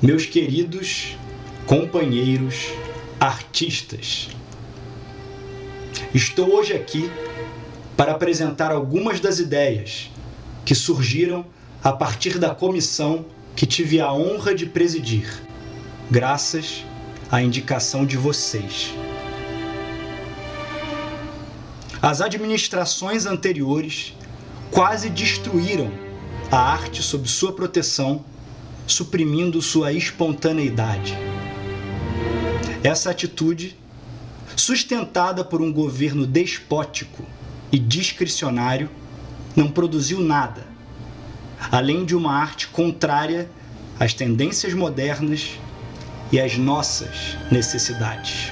Meus queridos companheiros artistas, estou hoje aqui para apresentar algumas das ideias que surgiram a partir da comissão que tive a honra de presidir, graças à indicação de vocês. As administrações anteriores quase destruíram a arte sob sua proteção, suprimindo sua espontaneidade. Essa atitude, sustentada por um governo despótico e discricionário, não produziu nada, além de uma arte contrária às tendências modernas e às nossas necessidades.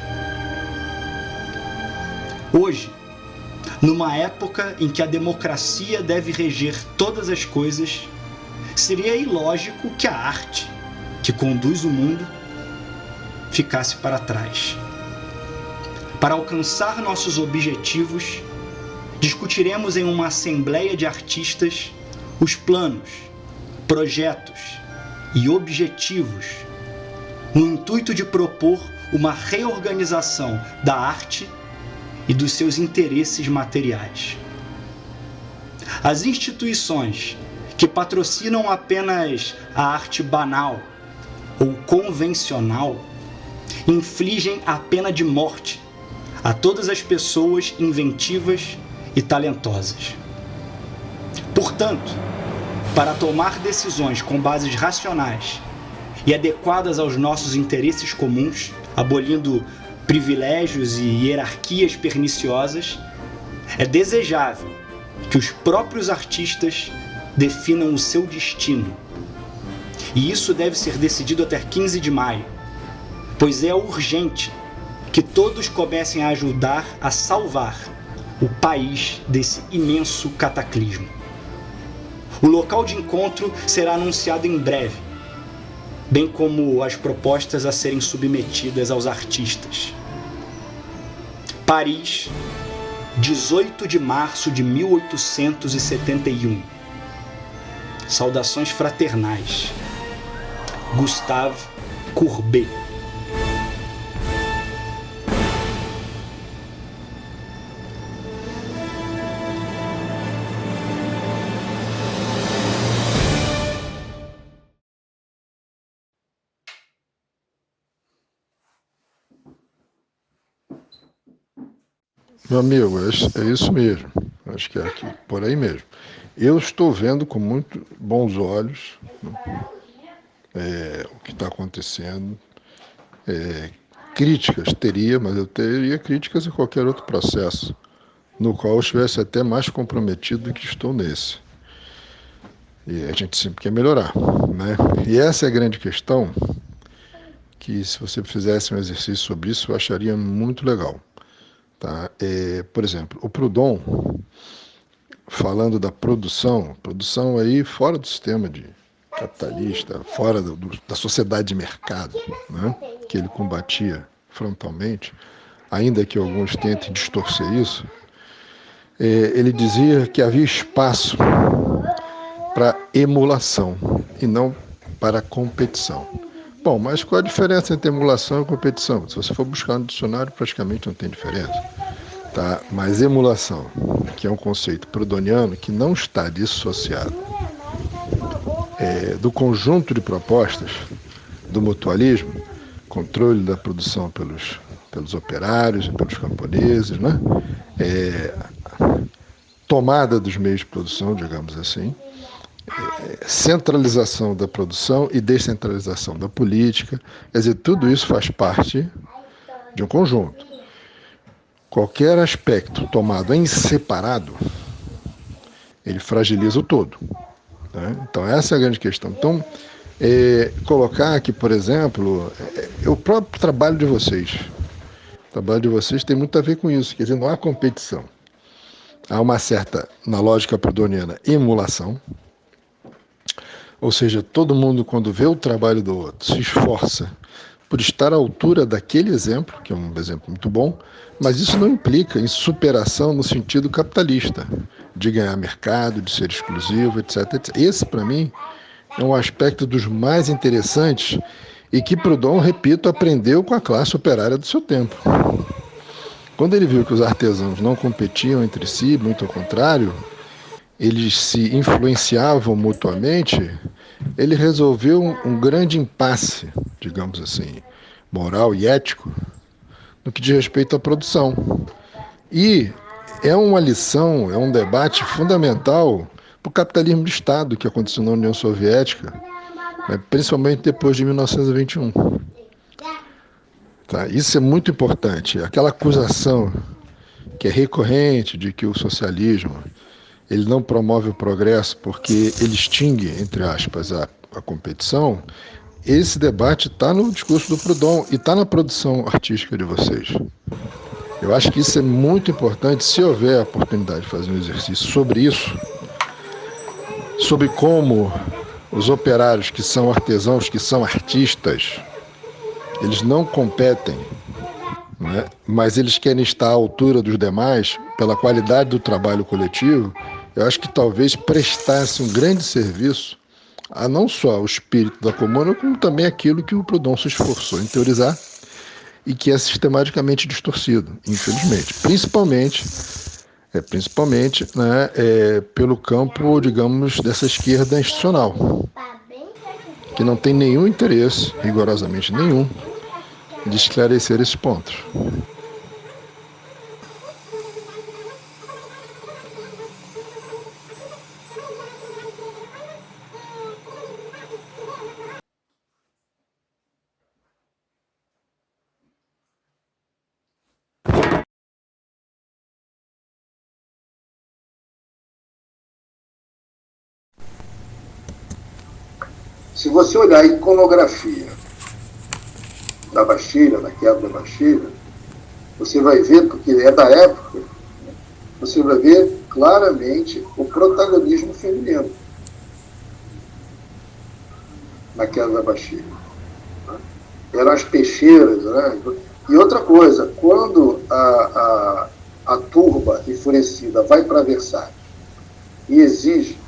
Hoje, numa época em que a democracia deve reger todas as coisas, seria ilógico que a arte, que conduz o mundo, ficasse para trás. Para alcançar nossos objetivos, discutiremos em uma assembleia de artistas os planos, projetos e objetivos, no intuito de propor uma reorganização da arte e dos seus interesses materiais. As instituições que patrocinam apenas a arte banal ou convencional infligem a pena de morte a todas as pessoas inventivas e talentosas. Portanto, para tomar decisões com bases racionais e adequadas aos nossos interesses comuns, abolindo privilégios e hierarquias perniciosas, é desejável que os próprios artistas definam o seu destino. E isso deve ser decidido até 15 de maio, pois é urgente que todos comecem a ajudar a salvar o país desse imenso cataclismo. O local de encontro será anunciado em breve, bem como as propostas a serem submetidas aos artistas. Paris, 18 de março de 1871. Saudações fraternais. Gustave Courbet. Meu amigo, é isso mesmo. Acho que é aqui, por aí mesmo. Eu estou vendo com muito bons olhos o que está acontecendo. Críticas teria, mas eu teria críticas a qualquer outro processo, no qual eu estivesse até mais comprometido do que estou nesse. E a gente sempre quer melhorar, né? E essa é a grande questão, que se você fizesse um exercício sobre isso, eu acharia muito legal. Tá? Por exemplo, o Proudhon, falando da produção aí fora do sistema capitalista, fora da sociedade de mercado, né? Que ele combatia frontalmente, ainda que alguns tentem distorcer isso, ele dizia que havia espaço para emulação e não para competição. Bom, mas qual a diferença entre emulação e competição? Se você for buscar no dicionário, praticamente não tem diferença. Tá? Mas emulação, que é um conceito proudhoniano que não está dissociado do conjunto de propostas do mutualismo, controle da produção pelos operários e pelos camponeses, né? Tomada dos meios de produção, digamos assim, centralização da produção e descentralização da política. Quer dizer, tudo isso faz parte de um conjunto. Qualquer aspecto tomado em separado, ele fragiliza o todo. Né? Então, essa é a grande questão. Então, colocar aqui, por exemplo, o próprio trabalho de vocês. O trabalho de vocês tem muito a ver com isso. Quer dizer, não há competição. Há uma certa, na lógica proudhoniana, emulação. Ou seja, todo mundo, quando vê o trabalho do outro, se esforça por estar à altura daquele exemplo, que é um exemplo muito bom, mas isso não implica em superação no sentido capitalista, de ganhar mercado, de ser exclusivo, etc. Esse, para mim, é um aspecto dos mais interessantes e que Proudhon, repito, aprendeu com a classe operária do seu tempo. Quando ele viu que os artesãos não competiam entre si, muito ao contrário, eles se influenciavam mutuamente, ele resolveu um grande impasse, digamos assim, moral e ético, no que diz respeito à produção. E é uma lição, é um debate fundamental para o capitalismo de Estado que aconteceu na União Soviética, principalmente depois de 1921. Tá? Isso é muito importante. Aquela acusação que é recorrente de que o socialismo ele não promove o progresso porque ele extingue, entre aspas, a competição, esse debate está no discurso do Proudhon e está na produção artística de vocês. Eu acho que isso é muito importante, se houver a oportunidade de fazer um exercício sobre isso, sobre como os operários que são artesãos, que são artistas, eles não competem, né? Mas eles querem estar à altura dos demais pela qualidade do trabalho coletivo. Eu acho que talvez prestasse um grande serviço a não só o espírito da comuna, como também aquilo que o Proudhon se esforçou em teorizar e que é sistematicamente distorcido, infelizmente. Principalmente pelo campo, digamos, dessa esquerda institucional, que não tem nenhum interesse, rigorosamente nenhum, de esclarecer esses pontos. Se você olhar a iconografia da Bastilha, da queda da Bastilha, você vai ver, porque é da época, você vai ver claramente o protagonismo feminino na queda da Bastilha. Eram as peixeiras, né? E outra coisa, quando a turba enfurecida vai para Versalhes e exige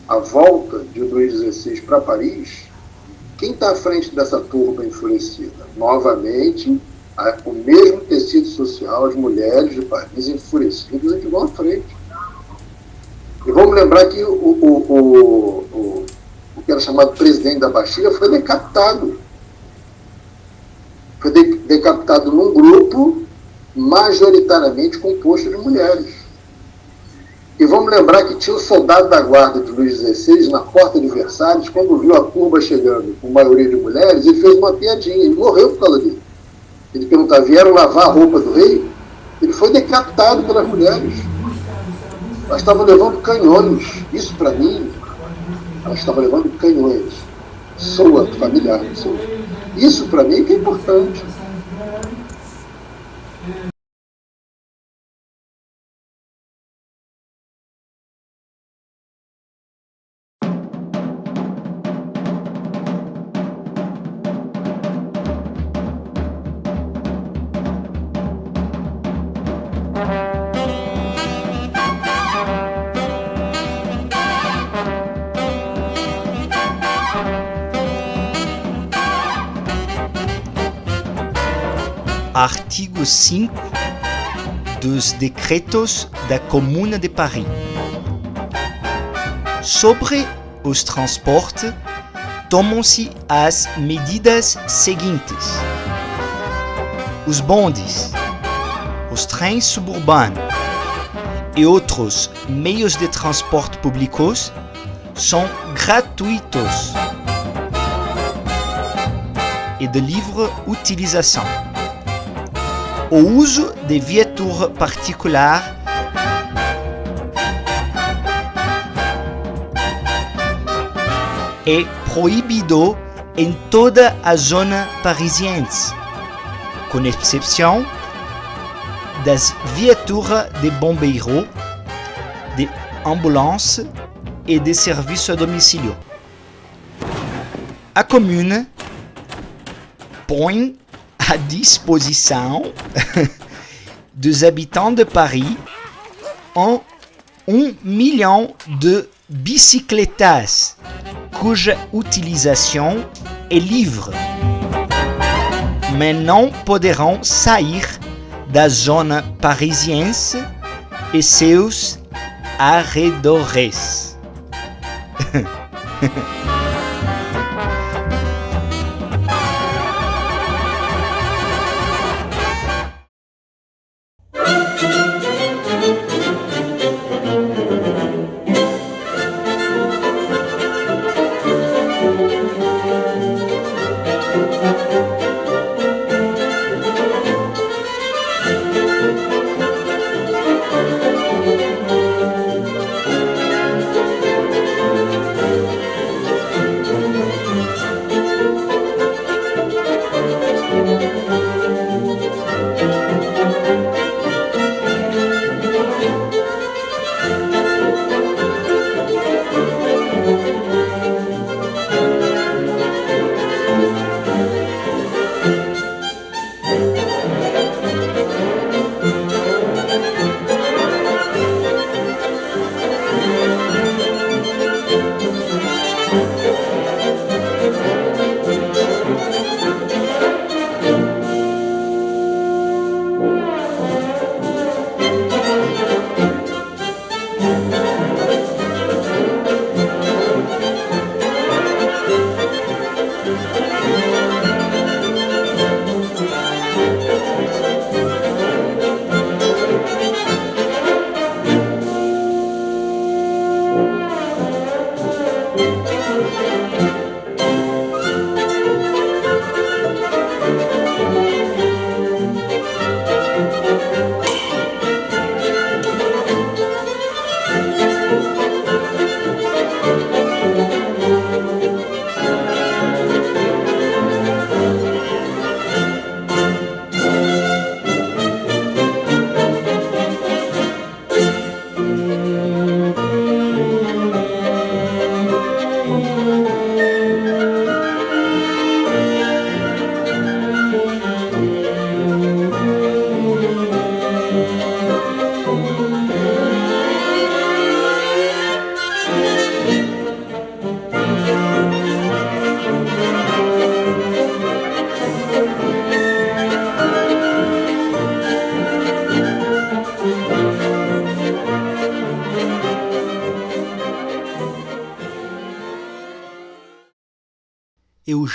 a volta de Luís XVI para Paris, quem está à frente dessa turba enfurecida? Novamente, o mesmo tecido social, as mulheres de Paris enfurecidas é que vão à frente. E vamos lembrar que o que era chamado presidente da Bastilha foi decapitado. Foi decapitado num grupo majoritariamente composto de mulheres. E vamos lembrar que tinha um soldado da guarda de Luís XVI na porta de Versalhes, quando viu a turba chegando com maioria de mulheres, ele fez uma piadinha, ele morreu por causa disso. Ele perguntava, vieram lavar a roupa do rei? Ele foi decapitado pelas mulheres. Elas estavam levando canhões. Isso para mim, elas estavam levando canhões. Soa familiar. Soa. Isso para mim que é importante. Artigo 5 dos Decretos da Comuna de Paris. Sobre os transportes, tomam-se as medidas seguintes: os bondes, os trens suburbanos e outros meios de transporte públicos são gratuitos e de livre utilização. O uso de viatura particular é proibido em toda a zona parisiense, com exceção das viaturas de bombeiro, de ambulância e de serviço a domicílio. A commune põe à disposição dos habitants de Paris 1 million de bicicletas cuja utilização é livre, mas não poderão sair da zona parisiense e seus arredores.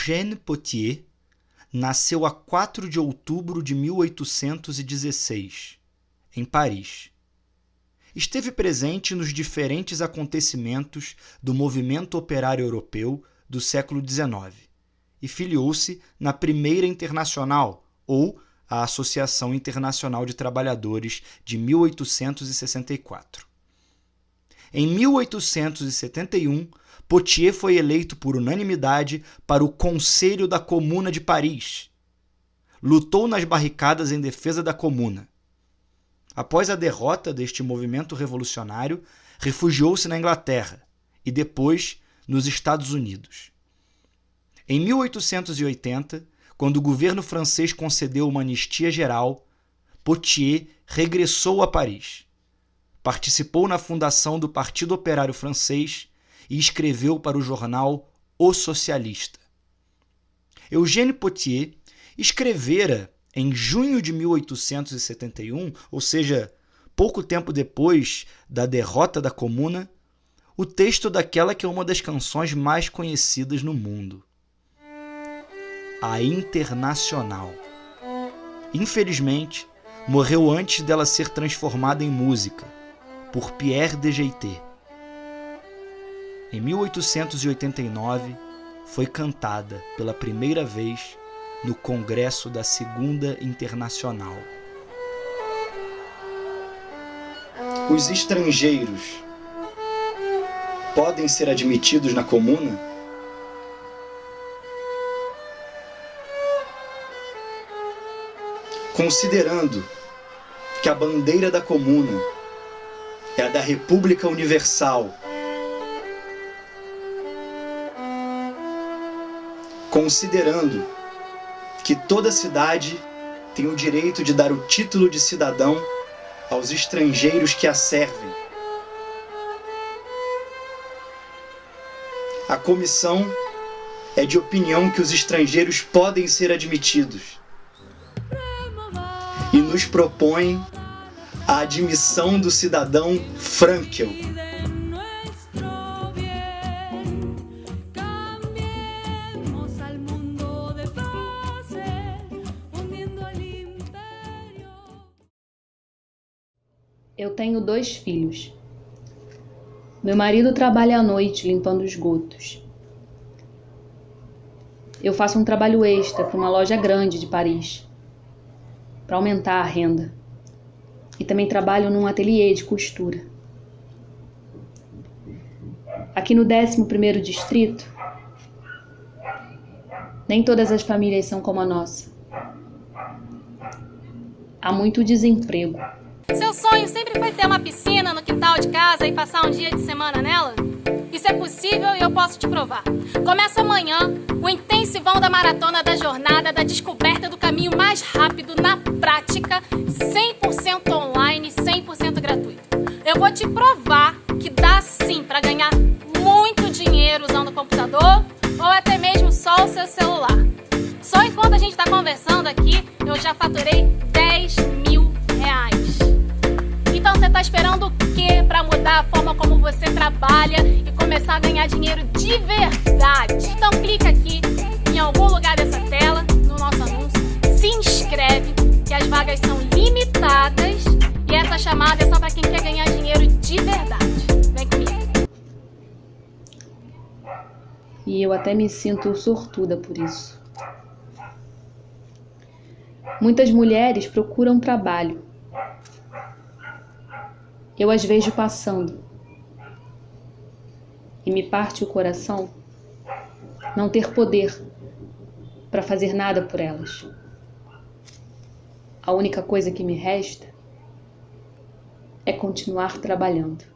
Eugène Pottier nasceu a 4 de outubro de 1816, em Paris. Esteve presente nos diferentes acontecimentos do movimento operário europeu do século XIX e filiou-se na Primeira Internacional, ou a Associação Internacional de Trabalhadores, de 1864. Em 1871, Pottier foi eleito por unanimidade para o Conselho da Comuna de Paris. Lutou nas barricadas em defesa da Comuna. Após a derrota deste movimento revolucionário, refugiou-se na Inglaterra e depois nos Estados Unidos. Em 1880, quando o governo francês concedeu uma anistia geral, Pottier regressou a Paris. Participou na fundação do Partido Operário Francês e escreveu para o jornal O Socialista. Eugène Pottier escrevera, em junho de 1871, ou seja, pouco tempo depois da derrota da Comuna, o texto daquela que é uma das canções mais conhecidas no mundo, a Internacional. Infelizmente, morreu antes dela ser transformada em música, por Pierre de Jetez. Em 1889, foi cantada pela primeira vez no Congresso da Segunda Internacional. Os estrangeiros podem ser admitidos na Comuna? Considerando que a bandeira da Comuna é a da República Universal, considerando que toda cidade tem o direito de dar o título de cidadão aos estrangeiros que a servem, A comissão é de opinião que os estrangeiros podem ser admitidos e nos propõe a admissão do cidadão Frankel. Eu tenho 2 filhos. Meu marido trabalha à noite limpando esgotos. Eu faço um trabalho extra para uma loja grande de Paris, para aumentar a renda. E também trabalho num ateliê de costura. Aqui no 11º distrito, nem todas as famílias são como a nossa. Há muito desemprego. Seu sonho sempre foi ter uma piscina no quintal de casa e passar um dia de semana nela? Isso é possível e eu posso te provar. Começa amanhã o intensivão da maratona da jornada da descoberta do caminho mais rápido na prática, 100% online, 100% gratuito. Eu vou te provar que dá sim para ganhar muito dinheiro usando o computador ou até mesmo só o seu celular. Só enquanto a gente está conversando aqui, eu já faturei 10 mil reais. Então você tá esperando o quê para mudar a forma como você trabalha e começar a ganhar dinheiro de verdade? Então clica aqui em algum lugar dessa tela, no nosso anúncio, se inscreve, que as vagas são limitadas e essa chamada é só para quem quer ganhar dinheiro de verdade. Vem comigo. E eu até me sinto sortuda por isso. Muitas mulheres procuram trabalho. Eu as vejo passando e me parte o coração não ter poder para fazer nada por elas. A única coisa que me resta é continuar trabalhando.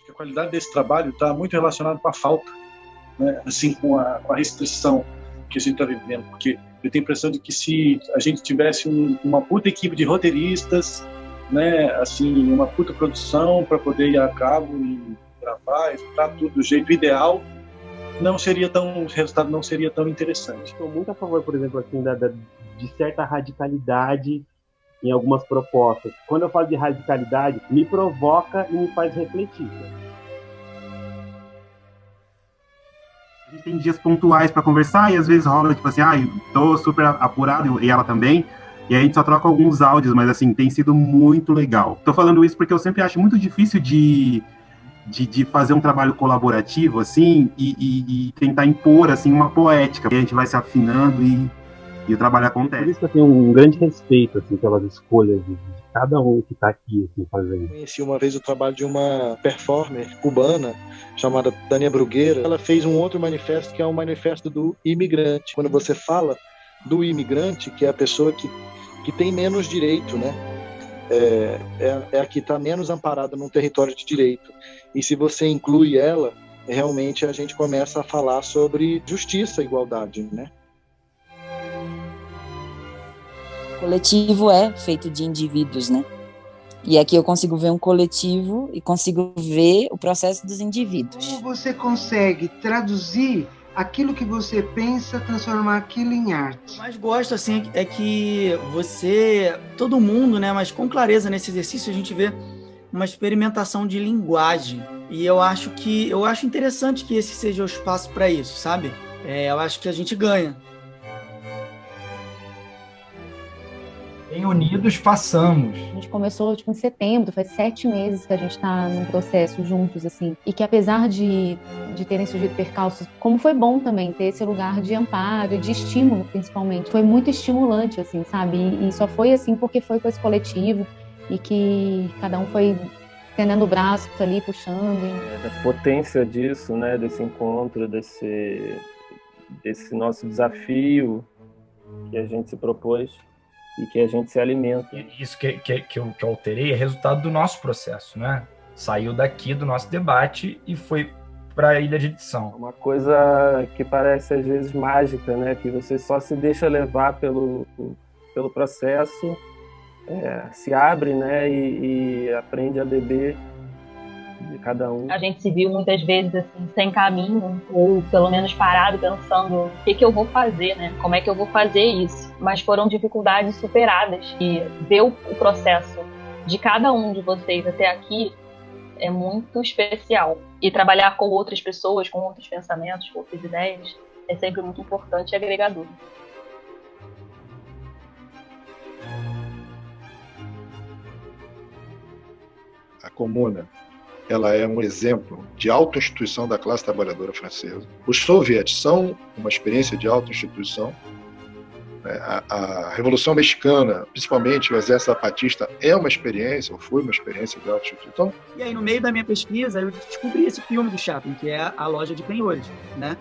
A qualidade desse trabalho está muito relacionada com a falta, né? Assim, com a restrição que a gente está vivendo, porque eu tenho a impressão de que se a gente tivesse uma puta equipe de roteiristas, né, assim, uma puta produção para poder ir a cabo e gravar, estar tudo do jeito ideal, o resultado não seria tão interessante. Estou muito a favor, por exemplo, assim, de certa radicalidade em algumas propostas. Quando eu falo de radicalidade, me provoca e me faz refletir. A gente tem dias pontuais para conversar e às vezes rola tipo assim, eu tô super apurado e ela também, e aí a gente só troca alguns áudios, mas assim, tem sido muito legal. Tô falando isso porque eu sempre acho muito difícil de fazer um trabalho colaborativo, assim, e tentar impor, assim, uma poética, e a gente vai se afinando e o trabalho acontece. Por isso que eu tenho um grande respeito, assim, pelas escolhas de cada um que está aqui, assim, fazendo. Conheci uma vez o trabalho de uma performer cubana chamada Tânia Bruguera. Ela fez um outro manifesto, que é o manifesto do imigrante. Quando você fala do imigrante, que é a pessoa que tem menos direito, né? É a que está menos amparada num território de direito. E se você inclui ela, realmente a gente começa a falar sobre justiça e igualdade, né? Coletivo é feito de indivíduos, né? E aqui eu consigo ver um coletivo e consigo ver o processo dos indivíduos. Como você consegue traduzir aquilo que você pensa, transformar aquilo em arte? O que eu mais gosto, assim, é que todo mundo, né, mas com clareza nesse exercício a gente vê uma experimentação de linguagem. E eu acho interessante que esse seja o espaço para isso, sabe? Eu acho que a gente ganha. Bem unidos, façamos. A gente começou em setembro, faz 7 meses que a gente está num processo juntos, assim. E que apesar de terem surgido percalços, como foi bom também ter esse lugar de amparo, de estímulo, principalmente. Foi muito estimulante, assim, sabe? E só foi assim porque foi com esse coletivo e que cada um foi tendendo o braço ali, puxando. A potência disso, né? Desse encontro, desse nosso desafio que a gente se propôs e que a gente se alimenta. Isso que eu alterei é resultado do nosso processo, né? Saiu daqui do nosso debate e foi para a ilha de edição. Uma coisa que parece às vezes mágica, né? Que você só se deixa levar pelo processo, se abre, né? E aprende a beber de cada um. A gente se viu muitas vezes assim, sem caminho, ou pelo menos parado pensando o que eu vou fazer, né? Como é que eu vou fazer isso? Mas foram dificuldades superadas. E ver o processo de cada um de vocês até aqui é muito especial. E trabalhar com outras pessoas, com outros pensamentos, com outras ideias, é sempre muito importante e agregador. A Comuna, ela é um exemplo de autoinstituição da classe trabalhadora francesa. Os sovietes são uma experiência de autoinstituição. A Revolução Mexicana, principalmente o Exército Zapatista, é uma experiência, ou foi uma experiência de autoinstituição. E aí, no meio da minha pesquisa, eu descobri esse filme do Chaplin, que é A Loja de Penhores, né?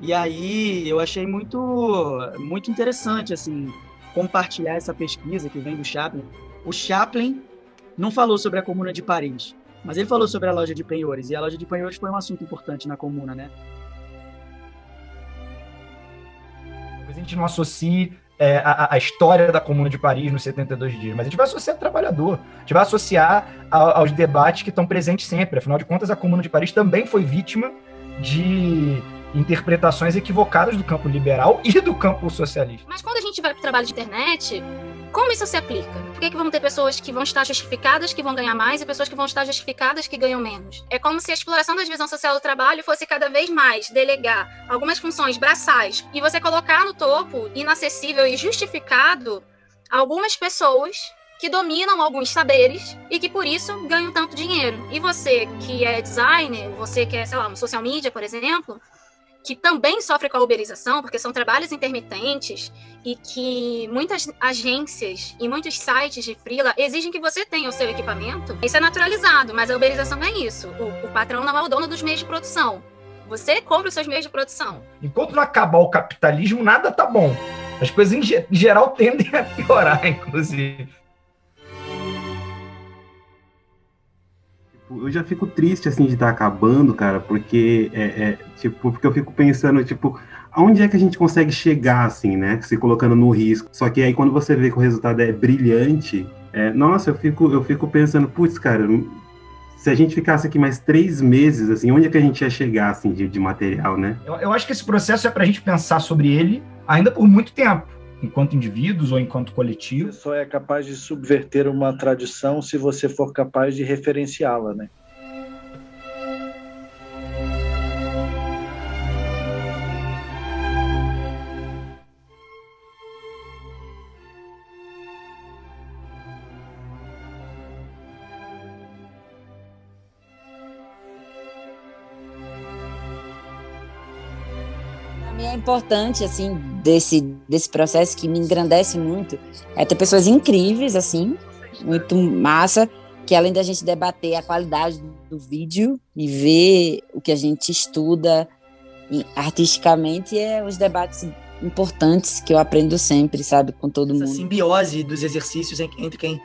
E aí, eu achei muito interessante, assim, compartilhar essa pesquisa que vem do Chaplin. O Chaplin não falou sobre a Comuna de Paris, mas ele falou sobre a Loja de Penhores, e a Loja de Penhores foi um assunto importante na Comuna, né? Talvez a gente não associe a história da Comuna de Paris nos 72 dias, mas a gente vai associar o trabalhador, a gente vai associar aos debates que estão presentes sempre. Afinal de contas, a Comuna de Paris também foi vítima de interpretações equivocadas do campo liberal e do campo socialista. Mas quando a gente vai para o trabalho de internet, como isso se aplica? Por que vão ter pessoas que vão estar justificadas que vão ganhar mais e pessoas que vão estar justificadas que ganham menos? É como se a exploração da divisão social do trabalho fosse cada vez mais delegar algumas funções braçais e você colocar no topo, inacessível e justificado, algumas pessoas que dominam alguns saberes e que por isso ganham tanto dinheiro. E você que é designer, você que é, sei lá, um social media, por exemplo, que também sofre com a uberização, porque são trabalhos intermitentes e que muitas agências e muitos sites de freela exigem que você tenha o seu equipamento. Isso é naturalizado, mas a uberização não é isso. O patrão não é o dono dos meios de produção. Você compra os seus meios de produção. Enquanto não acabar o capitalismo, nada tá bom. As coisas, em geral, tendem a piorar, inclusive. Eu já fico triste, assim, de estar acabando, cara, porque, porque eu fico pensando, aonde é que a gente consegue chegar, assim, né, se colocando no risco? Só que aí, quando você vê que o resultado é brilhante, nossa, eu fico pensando, putz, cara, se a gente ficasse aqui mais 3 meses, assim, onde é que a gente ia chegar, assim, de material, né? Eu acho que esse processo é pra gente pensar sobre ele ainda por muito tempo, enquanto indivíduos ou enquanto coletivo. Você só é capaz de subverter uma tradição se você for capaz de referenciá-la, né? É importante, assim, desse processo que me engrandece muito, é ter pessoas incríveis, assim, muito massa, que além da gente debater a qualidade do vídeo e ver o que a gente estuda artisticamente, os debates importantes que eu aprendo sempre, sabe, com todo mundo. Essa simbiose dos exercícios entre quem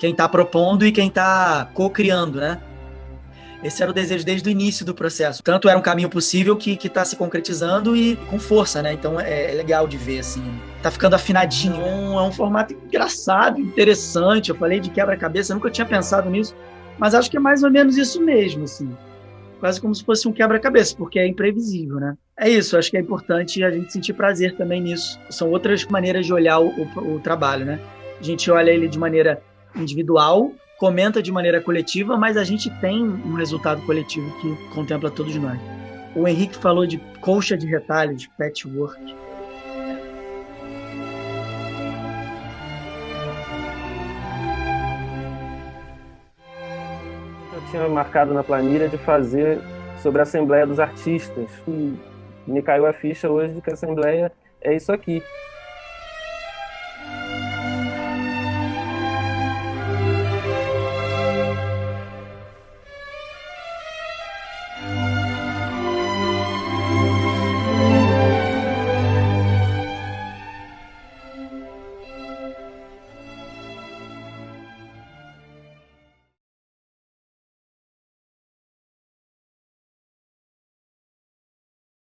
está propondo e quem está co-criando, né? Esse era o desejo desde o início do processo. Tanto era um caminho possível que está se concretizando e com força, né? Então é legal de ver, assim. Tá ficando afinadinho. É um formato engraçado, interessante. Eu falei de quebra-cabeça, eu nunca tinha pensado nisso. Mas acho que é mais ou menos isso mesmo, assim. Quase como se fosse um quebra-cabeça, porque é imprevisível, né? É isso, acho que é importante a gente sentir prazer também nisso. São outras maneiras de olhar o trabalho, né? A gente olha ele de maneira individual, comenta de maneira coletiva, mas a gente tem um resultado coletivo que contempla todos nós. O Henrique falou de colcha de retalhos, patchwork. tinha marcado na planilha de fazer sobre a Assembleia dos Artistas. E me caiu a ficha hoje de que a Assembleia é isso aqui.